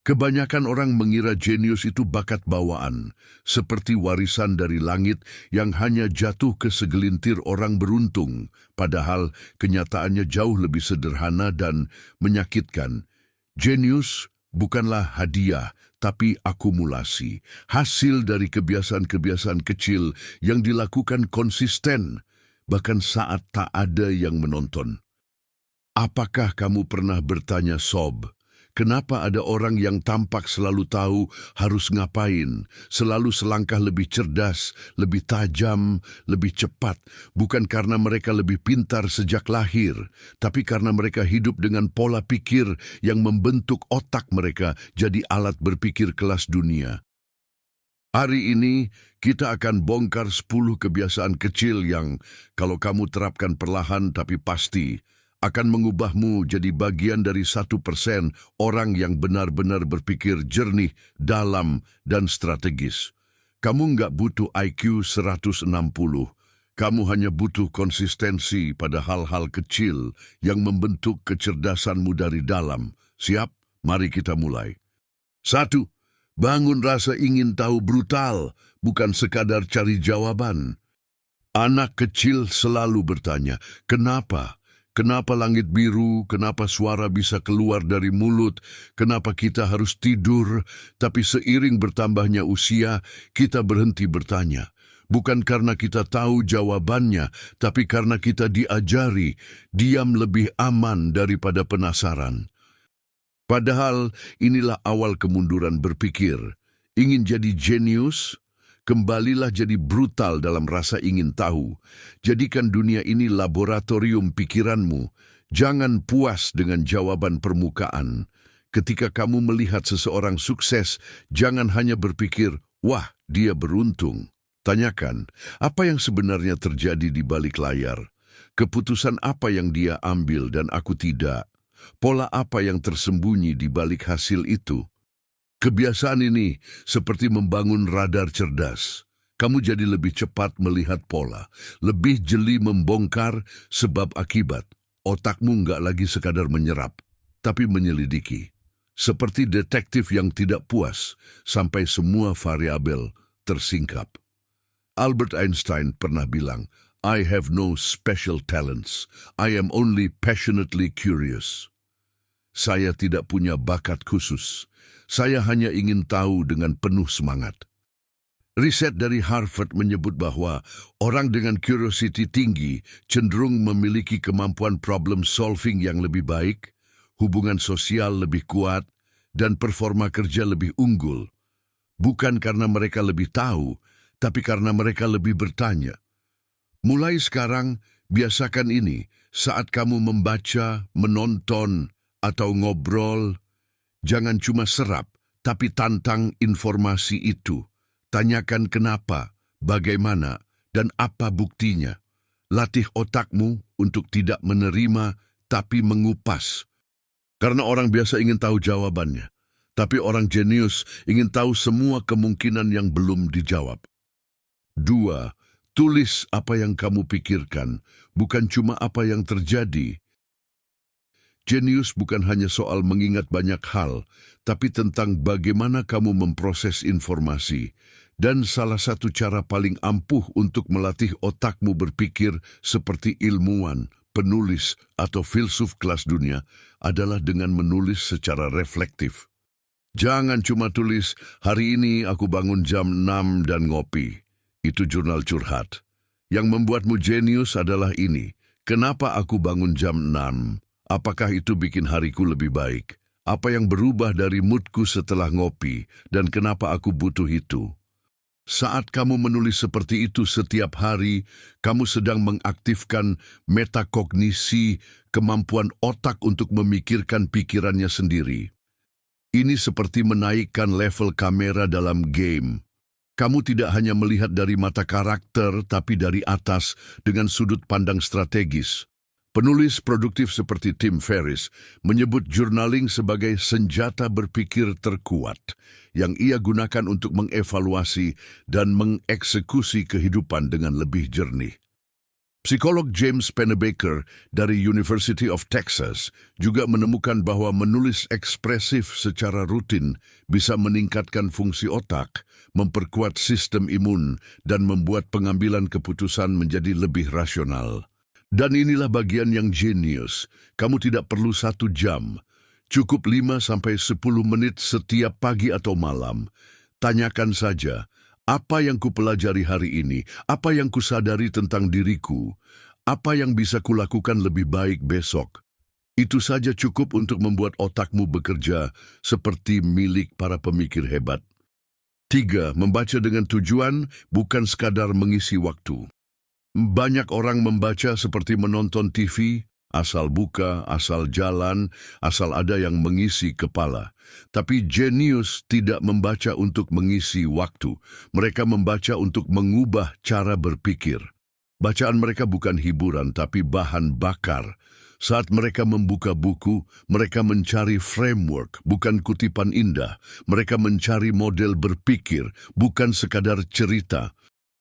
Kebanyakan orang mengira jenius itu bakat bawaan, seperti warisan dari langit yang hanya jatuh ke segelintir orang beruntung, padahal kenyataannya jauh lebih sederhana dan menyakitkan. Jenius bukanlah hadiah, tapi akumulasi, hasil dari kebiasaan-kebiasaan kecil yang dilakukan konsisten, bahkan saat tak ada yang menonton. Apakah kamu pernah bertanya, Sob, kenapa ada orang yang tampak selalu tahu harus ngapain, selalu selangkah lebih cerdas, lebih tajam, lebih cepat, bukan karena mereka lebih pintar sejak lahir, tapi karena mereka hidup dengan pola pikir yang membentuk otak mereka jadi alat berpikir kelas dunia. Hari ini, kita akan bongkar 10 kebiasaan kecil yang, kalau kamu terapkan perlahan tapi pasti, akan mengubahmu jadi bagian dari 1% orang yang benar-benar berpikir jernih, dalam, dan strategis. Kamu nggak butuh IQ 160. Kamu hanya butuh konsistensi pada hal-hal kecil yang membentuk kecerdasanmu dari dalam. Siap? Mari kita mulai. 1. Bangun rasa ingin tahu brutal, bukan sekadar cari jawaban. Anak kecil selalu bertanya, kenapa? Kenapa langit biru? Kenapa suara bisa keluar dari mulut? Kenapa kita harus tidur? Tapi seiring bertambahnya usia, kita berhenti bertanya. Bukan karena kita tahu jawabannya, tapi karena kita diajari, diam lebih aman daripada penasaran. Padahal inilah awal kemunduran berpikir. Ingin jadi jenius? Kembalilah jadi brutal dalam rasa ingin tahu. Jadikan dunia ini laboratorium pikiranmu. Jangan puas dengan jawaban permukaan. Ketika kamu melihat seseorang sukses, jangan hanya berpikir, wah, dia beruntung. Tanyakan, apa yang sebenarnya terjadi di balik layar? Keputusan apa yang dia ambil dan aku tidak? Pola apa yang tersembunyi di balik hasil itu? Kebiasaan ini seperti membangun radar cerdas. Kamu jadi lebih cepat melihat pola, lebih jeli membongkar sebab akibat. Otakmu nggak lagi sekadar menyerap, tapi menyelidiki. Seperti detektif yang tidak puas sampai semua variabel tersingkap. Albert Einstein pernah bilang, I have no special talents. I am only passionately curious. Saya tidak punya bakat khusus. Saya hanya ingin tahu dengan penuh semangat. Riset dari Harvard menyebut bahwa orang dengan curiosity tinggi cenderung memiliki kemampuan problem solving yang lebih baik, hubungan sosial lebih kuat, dan performa kerja lebih unggul. Bukan karena mereka lebih tahu, tapi karena mereka lebih bertanya. Mulai sekarang, biasakan ini saat kamu membaca, menonton, atau ngobrol. Jangan cuma serap, tapi tantang informasi itu. Tanyakan kenapa, bagaimana, dan apa buktinya. Latih otakmu untuk tidak menerima, tapi mengupas. Karena orang biasa ingin tahu jawabannya, tapi orang jenius ingin tahu semua kemungkinan yang belum dijawab. 2. Tulis apa yang kamu pikirkan, bukan cuma apa yang terjadi. Jenius bukan hanya soal mengingat banyak hal, tapi tentang bagaimana kamu memproses informasi. Dan salah satu cara paling ampuh untuk melatih otakmu berpikir seperti ilmuwan, penulis, atau filsuf kelas dunia adalah dengan menulis secara reflektif. Jangan cuma tulis, hari ini aku bangun jam 6 dan ngopi. Itu jurnal curhat. Yang membuatmu jenius adalah ini. Kenapa aku bangun jam 6? Apakah itu bikin hariku lebih baik? Apa yang berubah dari moodku setelah ngopi? Dan kenapa aku butuh itu? Saat kamu menulis seperti itu setiap hari, kamu sedang mengaktifkan metakognisi, kemampuan otak untuk memikirkan pikirannya sendiri. Ini seperti menaikkan level kamera dalam game. Kamu tidak hanya melihat dari mata karakter, tapi dari atas dengan sudut pandang strategis. Penulis produktif seperti Tim Ferriss menyebut journaling sebagai senjata berpikir terkuat yang ia gunakan untuk mengevaluasi dan mengeksekusi kehidupan dengan lebih jernih. Psikolog James Pennebaker dari University of Texas juga menemukan bahwa menulis ekspresif secara rutin bisa meningkatkan fungsi otak, memperkuat sistem imun, dan membuat pengambilan keputusan menjadi lebih rasional. Dan inilah bagian yang jenius. Kamu tidak perlu 1 jam. Cukup 5 sampai 10 menit setiap pagi atau malam. Tanyakan saja, apa yang kupelajari hari ini? Apa yang kusadari tentang diriku? Apa yang bisa kulakukan lebih baik besok? Itu saja cukup untuk membuat otakmu bekerja seperti milik para pemikir hebat. 3. Membaca dengan tujuan, bukan sekadar mengisi waktu. Banyak orang membaca seperti menonton TV, asal buka, asal jalan, asal ada yang mengisi kepala. Tapi jenius tidak membaca untuk mengisi waktu. Mereka membaca untuk mengubah cara berpikir. Bacaan mereka bukan hiburan, tapi bahan bakar. Saat mereka membuka buku, mereka mencari framework, bukan kutipan indah. Mereka mencari model berpikir, bukan sekadar cerita.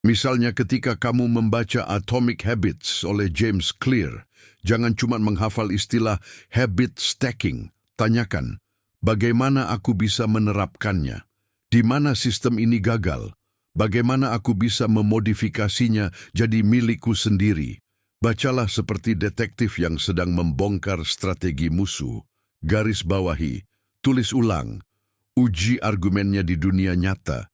Misalnya ketika kamu membaca Atomic Habits oleh James Clear, jangan cuma menghafal istilah habit stacking. Tanyakan, bagaimana aku bisa menerapkannya? Di mana sistem ini gagal? Bagaimana aku bisa memodifikasinya jadi milikku sendiri? Bacalah seperti detektif yang sedang membongkar strategi musuh. Garis bawahi, tulis ulang, uji argumennya di dunia nyata.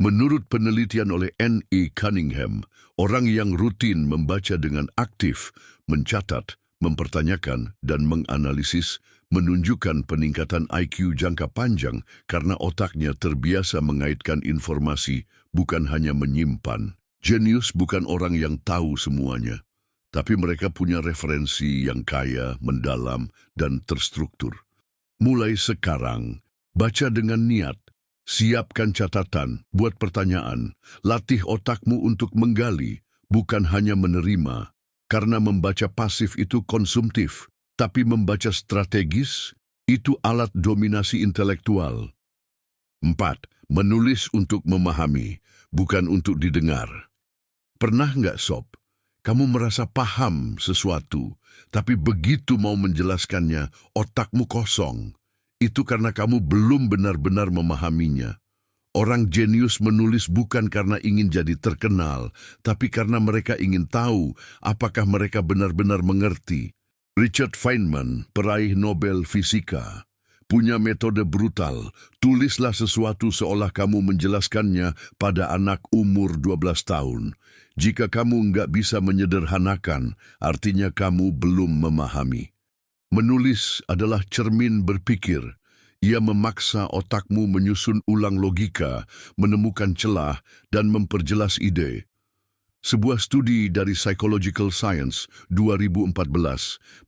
Menurut penelitian oleh N.E. Cunningham, orang yang rutin membaca dengan aktif, mencatat, mempertanyakan, dan menganalisis menunjukkan peningkatan IQ jangka panjang karena otaknya terbiasa mengaitkan informasi, bukan hanya menyimpan. Jenius bukan orang yang tahu semuanya, tapi mereka punya referensi yang kaya, mendalam, dan terstruktur. Mulai sekarang, baca dengan niat. Siapkan catatan, buat pertanyaan, latih otakmu untuk menggali, bukan hanya menerima. Karena membaca pasif itu konsumtif, tapi membaca strategis itu alat dominasi intelektual. 4. Menulis untuk memahami, bukan untuk didengar. Pernah nggak, Sob? Kamu merasa paham sesuatu, tapi begitu mau menjelaskannya, otakmu kosong. Itu karena kamu belum benar-benar memahaminya. Orang jenius menulis bukan karena ingin jadi terkenal, tapi karena mereka ingin tahu apakah mereka benar-benar mengerti. Richard Feynman, peraih Nobel Fisika, punya metode brutal. Tulislah sesuatu seolah kamu menjelaskannya pada anak umur 12 tahun. Jika kamu nggak bisa menyederhanakan, artinya kamu belum memahami. Menulis adalah cermin berpikir. Ia memaksa otakmu menyusun ulang logika, menemukan celah, dan memperjelas ide. Sebuah studi dari Psychological Science 2014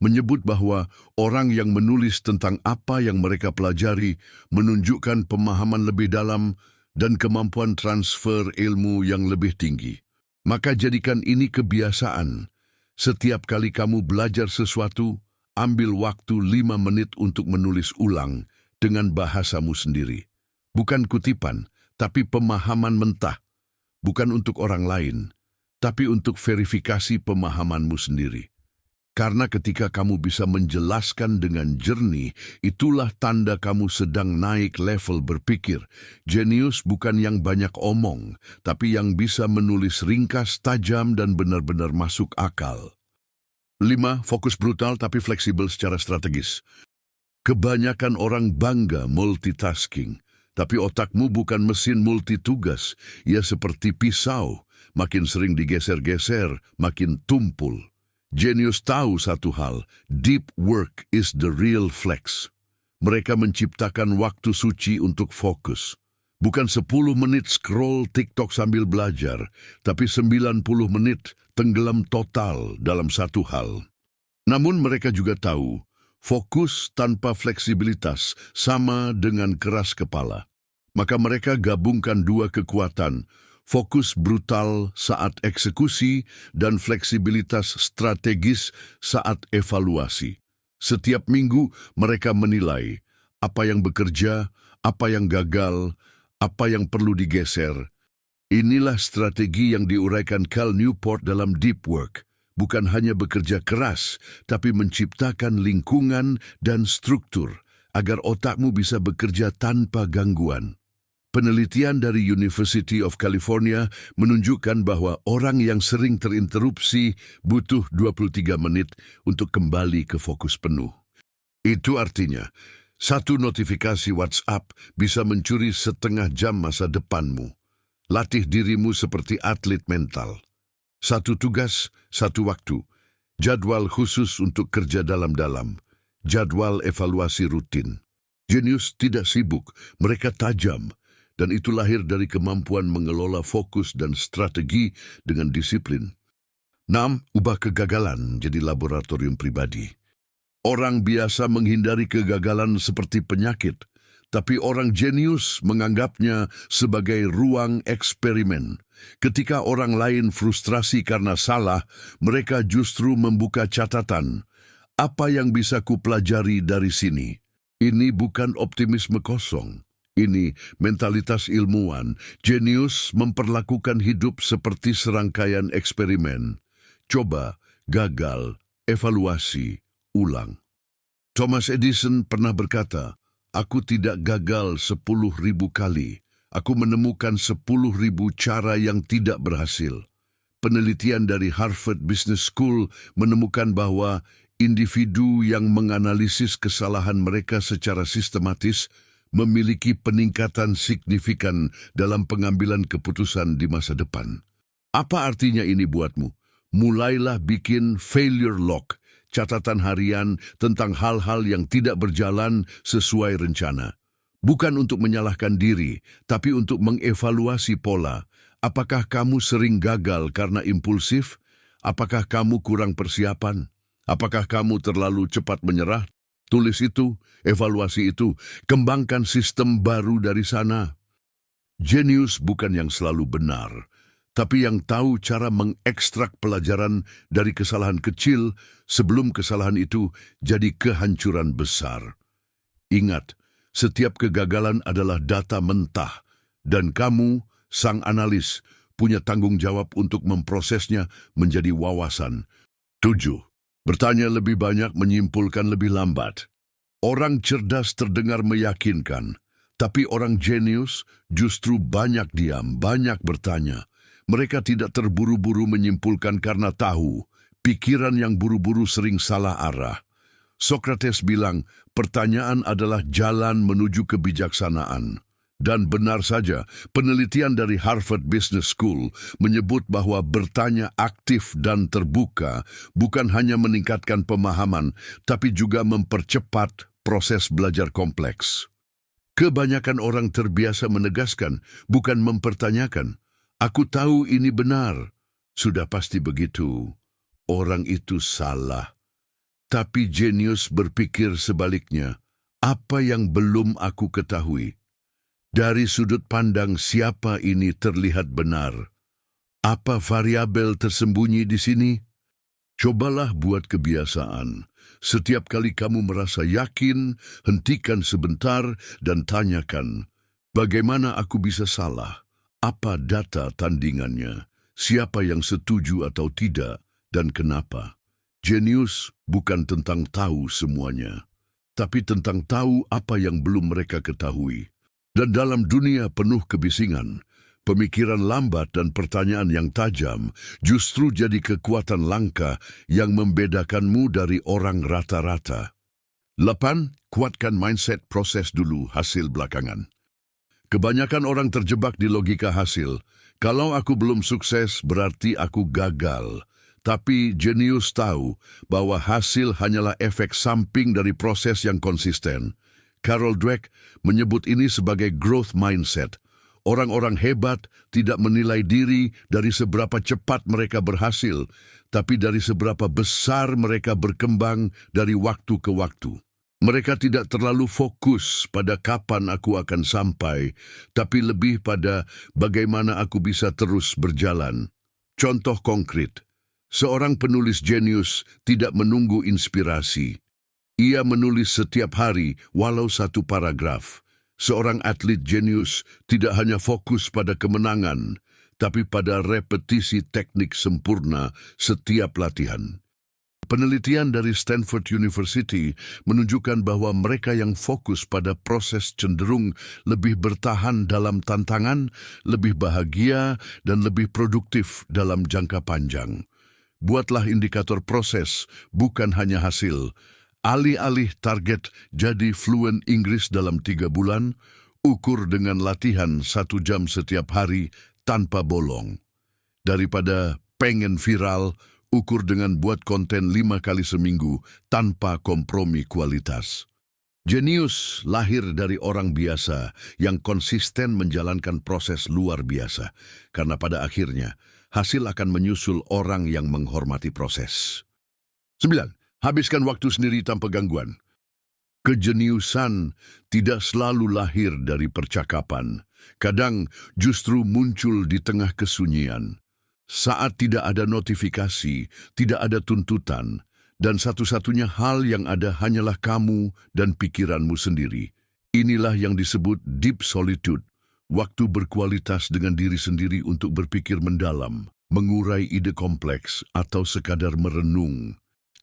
menyebut bahwa orang yang menulis tentang apa yang mereka pelajari menunjukkan pemahaman lebih dalam dan kemampuan transfer ilmu yang lebih tinggi. Maka jadikan ini kebiasaan. Setiap kali kamu belajar sesuatu, ambil waktu 5 menit untuk menulis ulang dengan bahasamu sendiri. Bukan kutipan, tapi pemahaman mentah. Bukan untuk orang lain, tapi untuk verifikasi pemahamanmu sendiri. Karena ketika kamu bisa menjelaskan dengan jernih, itulah tanda kamu sedang naik level berpikir. Jenius bukan yang banyak omong, tapi yang bisa menulis ringkas, tajam, dan benar-benar masuk akal. 5. Fokus brutal tapi fleksibel secara strategis. Kebanyakan orang bangga multitasking, tapi otakmu bukan mesin multitugas. Ia seperti pisau, makin sering digeser-geser, makin tumpul. Jenius tahu satu hal, deep work is the real flex. Mereka menciptakan waktu suci untuk fokus. Bukan 10 menit scroll TikTok sambil belajar, tapi 90 menit tenggelam total dalam satu hal. Namun mereka juga tahu, fokus tanpa fleksibilitas sama dengan keras kepala. Maka mereka gabungkan dua kekuatan, fokus brutal saat eksekusi dan fleksibilitas strategis saat evaluasi. Setiap minggu mereka menilai apa yang bekerja, apa yang gagal, apa yang perlu digeser. Inilah strategi yang diuraikan Cal Newport dalam Deep Work. bukan hanya bekerja keras, tapi menciptakan lingkungan dan struktur agar otakmu bisa bekerja tanpa gangguan. Penelitian dari University of California menunjukkan bahwa orang yang sering terinterupsi butuh 23 menit untuk kembali ke fokus penuh. Itu artinya, satu notifikasi WhatsApp bisa mencuri setengah jam masa depanmu. Latih dirimu seperti atlet mental. Satu tugas, satu waktu. Jadwal khusus untuk kerja dalam-dalam. Jadwal evaluasi rutin. Jenius tidak sibuk, mereka tajam. Dan itu lahir dari kemampuan mengelola fokus dan strategi dengan disiplin. 6. Ubah kegagalan jadi laboratorium pribadi. Orang biasa menghindari kegagalan seperti penyakit, tapi orang jenius menganggapnya sebagai ruang eksperimen. Ketika orang lain frustrasi karena salah, mereka justru membuka catatan. Apa yang bisa kupelajari dari sini? Ini bukan optimisme kosong. Ini mentalitas ilmuwan. Jenius memperlakukan hidup seperti serangkaian eksperimen. Coba, gagal, evaluasi, ulang. Thomas Edison pernah berkata, "Aku tidak gagal 10.000 kali. Aku menemukan 10.000 cara yang tidak berhasil." Penelitian dari Harvard Business School menemukan bahwa individu yang menganalisis kesalahan mereka secara sistematis memiliki peningkatan signifikan dalam pengambilan keputusan di masa depan. Apa artinya ini buatmu? Mulailah bikin failure log, catatan harian tentang hal-hal yang tidak berjalan sesuai rencana. Bukan untuk menyalahkan diri, tapi untuk mengevaluasi pola. Apakah kamu sering gagal karena impulsif? Apakah kamu kurang persiapan? Apakah kamu terlalu cepat menyerah? Tulis itu, evaluasi itu, kembangkan sistem baru dari sana. Jenius bukan yang selalu benar, tapi yang tahu cara mengekstrak pelajaran dari kesalahan kecil sebelum kesalahan itu jadi kehancuran besar. Ingat, setiap kegagalan adalah data mentah, dan kamu, sang analis, punya tanggung jawab untuk memprosesnya menjadi wawasan. 7. Bertanya lebih banyak, menyimpulkan lebih lambat. Orang cerdas terdengar meyakinkan, tapi orang jenius justru banyak diam, banyak bertanya. Mereka tidak terburu-buru menyimpulkan karena tahu, pikiran yang buru-buru sering salah arah. Socrates bilang, pertanyaan adalah jalan menuju kebijaksanaan. Dan benar saja, penelitian dari Harvard Business School menyebut bahwa bertanya aktif dan terbuka bukan hanya meningkatkan pemahaman, tapi juga mempercepat proses belajar kompleks. Kebanyakan orang terbiasa menegaskan, bukan mempertanyakan. Aku tahu ini benar. Sudah pasti begitu. Orang itu salah. Tapi jenius berpikir sebaliknya. Apa yang belum aku ketahui? Dari sudut pandang siapa ini terlihat benar? Apa variabel tersembunyi di sini? Cobalah buat kebiasaan. Setiap kali kamu merasa yakin, hentikan sebentar dan tanyakan, bagaimana aku bisa salah? Apa data tandingannya? Siapa yang setuju atau tidak? Dan kenapa? Jenius bukan tentang tahu semuanya, tapi tentang tahu apa yang belum mereka ketahui. Dan dalam dunia penuh kebisingan, pemikiran lambat dan pertanyaan yang tajam justru jadi kekuatan langka yang membedakanmu dari orang rata-rata. 8. Kuatkan mindset, proses dulu, hasil belakangan. Kebanyakan orang terjebak di logika hasil. Kalau aku belum sukses, berarti aku gagal. Tapi jenius tahu bahwa hasil hanyalah efek samping dari proses yang konsisten. Carol Dweck menyebut ini sebagai growth mindset. Orang-orang hebat tidak menilai diri dari seberapa cepat mereka berhasil, tapi dari seberapa besar mereka berkembang dari waktu ke waktu. Mereka tidak terlalu fokus pada kapan aku akan sampai, tapi lebih pada bagaimana aku bisa terus berjalan. Contoh konkret, seorang penulis jenius tidak menunggu inspirasi. Ia menulis setiap hari walau satu paragraf. Seorang atlet jenius tidak hanya fokus pada kemenangan, tapi pada repetisi teknik sempurna setiap latihan. Penelitian dari Stanford University menunjukkan bahwa mereka yang fokus pada proses cenderung lebih bertahan dalam tantangan, lebih bahagia, dan lebih produktif dalam jangka panjang. Buatlah indikator proses, bukan hanya hasil. Alih-alih target jadi fluent Inggris dalam 3 bulan, ukur dengan latihan 1 jam setiap hari tanpa bolong. Daripada pengen viral, ukur dengan buat konten 5 kali seminggu tanpa kompromi kualitas. Jenius lahir dari orang biasa yang konsisten menjalankan proses luar biasa, karena pada akhirnya hasil akan menyusul orang yang menghormati proses. 9. Habiskan waktu sendiri tanpa gangguan. Kejeniusan tidak selalu lahir dari percakapan. Kadang justru muncul di tengah kesunyian. Saat tidak ada notifikasi, tidak ada tuntutan, dan satu-satunya hal yang ada hanyalah kamu dan pikiranmu sendiri. Inilah yang disebut deep solitude, waktu berkualitas dengan diri sendiri untuk berpikir mendalam, mengurai ide kompleks, atau sekadar merenung.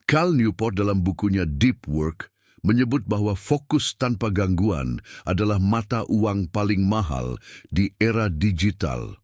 Cal Newport dalam bukunya Deep Work menyebut bahwa fokus tanpa gangguan adalah mata uang paling mahal di era digital.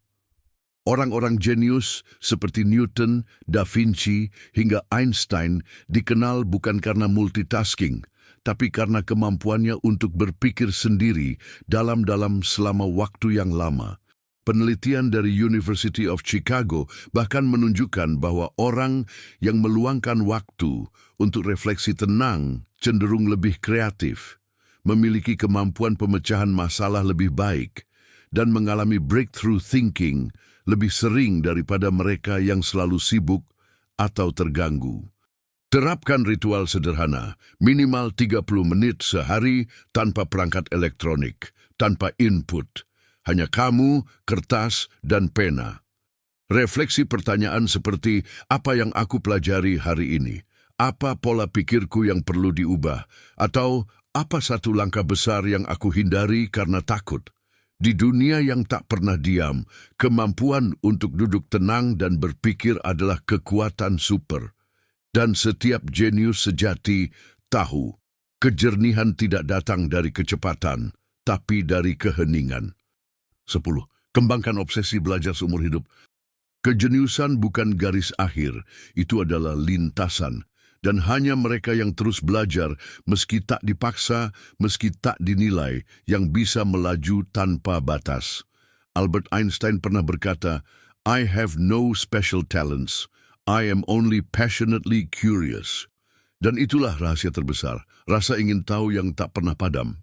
Orang-orang jenius seperti Newton, Da Vinci, hingga Einstein dikenal bukan karena multitasking, tapi karena kemampuannya untuk berpikir sendiri dalam-dalam selama waktu yang lama. Penelitian dari University of Chicago bahkan menunjukkan bahwa orang yang meluangkan waktu untuk refleksi tenang cenderung lebih kreatif, memiliki kemampuan pemecahan masalah lebih baik, dan mengalami breakthrough thinking lebih sering daripada mereka yang selalu sibuk atau terganggu. Terapkan ritual sederhana, minimal 30 menit sehari tanpa perangkat elektronik, tanpa input. Hanya kamu, kertas, dan pena. Refleksi pertanyaan seperti, apa yang aku pelajari hari ini? Apa pola pikirku yang perlu diubah? Atau, apa satu langkah besar yang aku hindari karena takut? Di dunia yang tak pernah diam, kemampuan untuk duduk tenang dan berpikir adalah kekuatan super. Dan setiap jenius sejati tahu, kejernihan tidak datang dari kecepatan, tapi dari keheningan. 10. Kembangkan obsesi belajar seumur hidup. Kejeniusan bukan garis akhir, itu adalah lintasan. Dan hanya mereka yang terus belajar, meski tak dipaksa, meski tak dinilai, yang bisa melaju tanpa batas. Albert Einstein pernah berkata, I have no special talents. I am only passionately curious. Dan itulah rahasia terbesar, rasa ingin tahu yang tak pernah padam.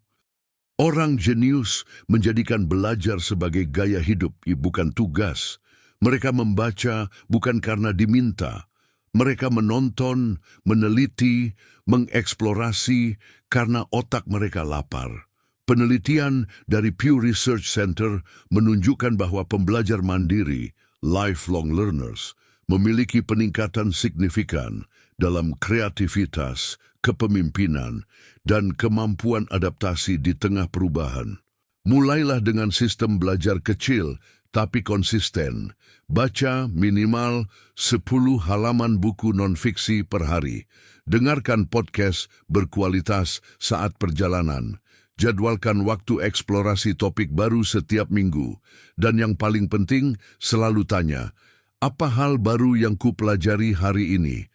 Orang jenius menjadikan belajar sebagai gaya hidup, bukan tugas. Mereka membaca bukan karena diminta. Mereka menonton, meneliti, mengeksplorasi karena otak mereka lapar. Penelitian dari Pew Research Center menunjukkan bahwa pembelajar mandiri, lifelong learners, memiliki peningkatan signifikan dalam kreativitas, kepemimpinan, dan kemampuan adaptasi di tengah perubahan. Mulailah dengan sistem belajar kecil, tapi konsisten. Baca minimal 10 halaman buku non-fiksi per hari. Dengarkan podcast berkualitas saat perjalanan. Jadwalkan waktu eksplorasi topik baru setiap minggu. Dan yang paling penting, selalu tanya, apa hal baru yang kupelajari hari ini?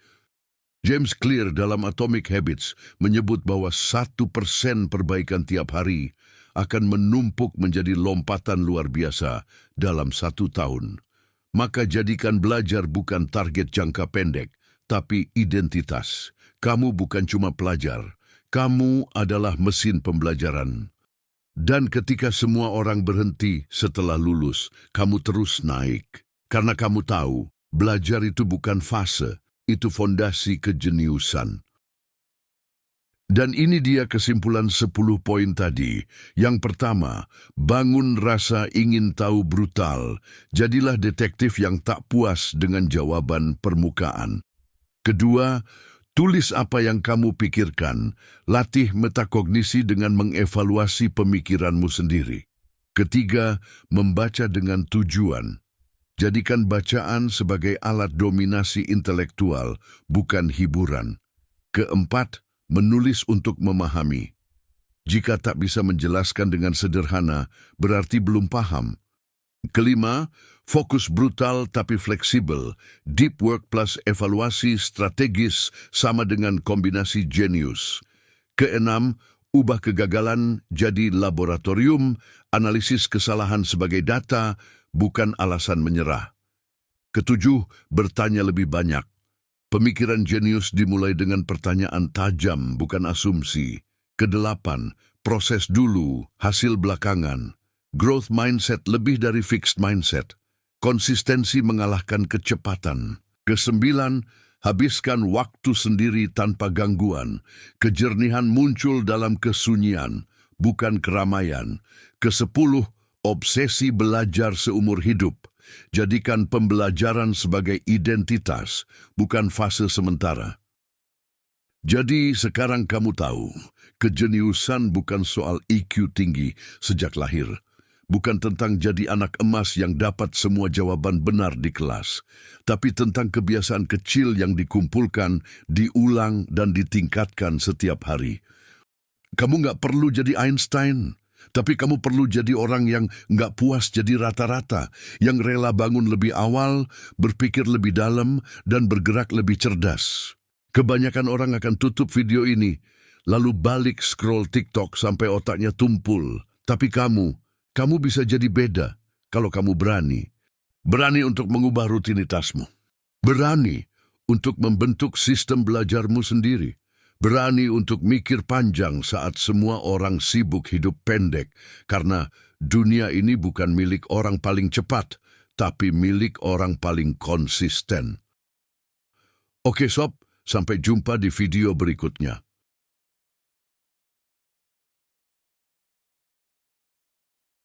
James Clear dalam Atomic Habits menyebut bahwa 1% perbaikan tiap hari akan menumpuk menjadi lompatan luar biasa dalam 1 tahun. Maka jadikan belajar bukan target jangka pendek, tapi identitas. Kamu bukan cuma pelajar, kamu adalah mesin pembelajaran. Dan ketika semua orang berhenti setelah lulus, kamu terus naik. Karena kamu tahu, belajar itu bukan fase, itu fondasi kejeniusan. Dan ini dia kesimpulan 10 poin tadi. Yang pertama, bangun rasa ingin tahu brutal. Jadilah detektif yang tak puas dengan jawaban permukaan. Kedua, tulis apa yang kamu pikirkan. Latih metakognisi dengan mengevaluasi pemikiranmu sendiri. Ketiga, membaca dengan tujuan. Jadikan bacaan sebagai alat dominasi intelektual, bukan hiburan. Keempat, menulis untuk memahami. Jika tak bisa menjelaskan dengan sederhana, berarti belum paham. Kelima, fokus brutal tapi fleksibel. Deep work plus evaluasi strategis sama dengan kombinasi jenius. Keenam, ubah kegagalan jadi laboratorium, analisis kesalahan sebagai data, bukan alasan menyerah. Ketujuh, bertanya lebih banyak. Pemikiran jenius dimulai dengan pertanyaan tajam, bukan asumsi. Kedelapan, proses dulu, hasil belakangan. Growth mindset lebih dari fixed mindset. Konsistensi mengalahkan kecepatan. Kesembilan, habiskan waktu sendiri tanpa gangguan. Kejernihan muncul dalam kesunyian, bukan keramaian. Kesepuluh, obsesi belajar seumur hidup. Jadikan pembelajaran sebagai identitas, bukan fase sementara. Jadi sekarang kamu tahu, kejeniusan bukan soal IQ tinggi sejak lahir. Bukan tentang jadi anak emas yang dapat semua jawaban benar di kelas, tapi tentang kebiasaan kecil yang dikumpulkan, diulang dan ditingkatkan setiap hari. Kamu nggak perlu jadi Einstein, tapi kamu perlu jadi orang yang nggak puas jadi rata-rata, yang rela bangun lebih awal, berpikir lebih dalam, dan bergerak lebih cerdas. Kebanyakan orang akan tutup video ini, lalu balik scroll TikTok sampai otaknya tumpul. Tapi kamu bisa jadi beda kalau kamu berani. Berani untuk mengubah rutinitasmu. Berani untuk membentuk sistem belajarmu sendiri. Berani untuk mikir panjang saat semua orang sibuk hidup pendek. Karena dunia ini bukan milik orang paling cepat, tapi milik orang paling konsisten. Oke sob, sampai jumpa di video berikutnya.